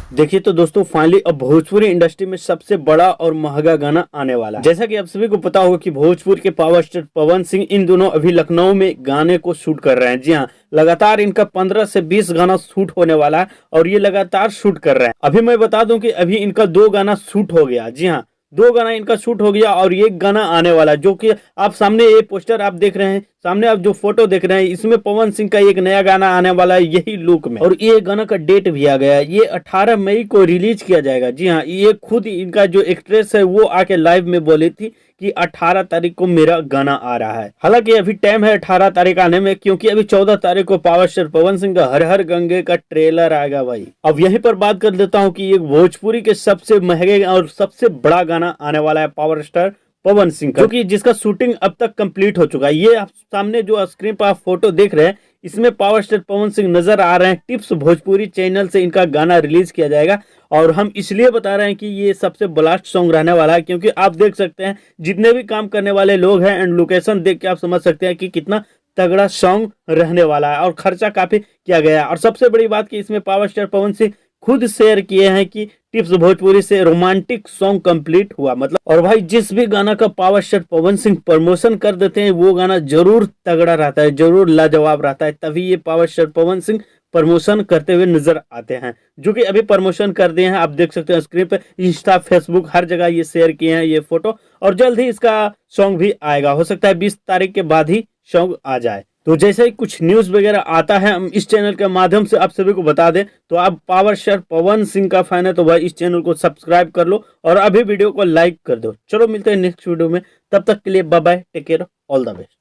देखिए तो दोस्तों फाइनली अब भोजपुरी इंडस्ट्री में सबसे बड़ा और महंगा गाना आने वाला है। जैसा कि आप सभी को पता होगा कि भोजपुर के पावर स्टार पवन सिंह इन दोनों अभी लखनऊ में गाने को शूट कर रहे हैं। जी हाँ, लगातार इनका 15 से 20 गाना शूट होने वाला है और ये लगातार शूट कर रहे हैं। अभी मैं बता दूं कि अभी इनका 2 गाना शूट हो गया। जी हाँ, 2 गाना इनका शूट हो गया और एक गाना आने वाला है, जो कि आप सामने ये पोस्टर आप देख रहे हैं, सामने आप जो फोटो देख रहे हैं, इसमें पवन सिंह का एक नया गाना आने वाला है यही लुक में। और ये गाना का डेट भी आ गया है, ये 18 मई को रिलीज किया जाएगा। जी हाँ, ये खुद इनका जो एक्ट्रेस है वो आके लाइव में बोली थी कि 18 तारीख को मेरा गाना आ रहा है। हालांकि अभी टाइम है 18 तारीख आने में, क्योंकि अभी 14 तारीख को पावर स्टार पवन सिंह का हर हर गंगे का ट्रेलर आएगा भाई। अब यहीं पर बात कर देता हूँ कि एक भोजपुरी के सबसे महंगे और सबसे बड़ा गाना आने वाला है पावर स्टार पवन सिंह का, जो कि जिसका शूटिंग अब तक कंप्लीट हो चुका है। ये आप सामने जो स्क्रीन पर आप फोटो देख रहे हैं, इसमें पावर स्टार पवन सिंह नजर आ रहे हैं। टिप्स भोजपुरी चैनल से इनका गाना रिलीज किया जाएगा और हम इसलिए बता रहे हैं कि ये सबसे ब्लास्ट सॉन्ग रहने वाला है, क्योंकि आप देख सकते हैं जितने भी काम करने वाले लोग हैं एंड लोकेशन देख के आप समझ सकते हैं कि कितना तगड़ा सॉन्ग रहने वाला है और खर्चा काफी किया गया है। और सबसे बड़ी बात कि इसमें पावर स्टार पवन सिंह खुद शेयर किए हैं कि टिप्स भोजपुरी से रोमांटिक सॉन्ग कंप्लीट हुआ, मतलब। और भाई जिस भी गाना का power star Pawan Singh promotion कर देते हैं वो गाना जरूर तगड़ा रहता है, जरूर लाजवाब रहता है, तभी ये power star Pawan Singh promotion करते हुए नजर आते हैं, जो कि अभी प्रमोशन कर दिए हैं। आप देख सकते हैं स्क्रीन पे, इंस्टा फेसबुक हर जगह ये शेयर किए हैं ये फोटो, और जल्द ही इसका सॉन्ग भी आएगा। हो सकता है 20 तारीख के बाद ही सॉन्ग आ जाए। तो जैसे ही कुछ न्यूज वगैरह आता है हम इस चैनल के माध्यम से आप सभी को बता दें। तो आप पावर स्टार पवन सिंह का फैन है तो भाई इस चैनल को सब्सक्राइब कर लो और अभी वीडियो को लाइक कर दो। चलो मिलते हैं नेक्स्ट वीडियो में, तब तक के लिए bye bye, take care, all the best.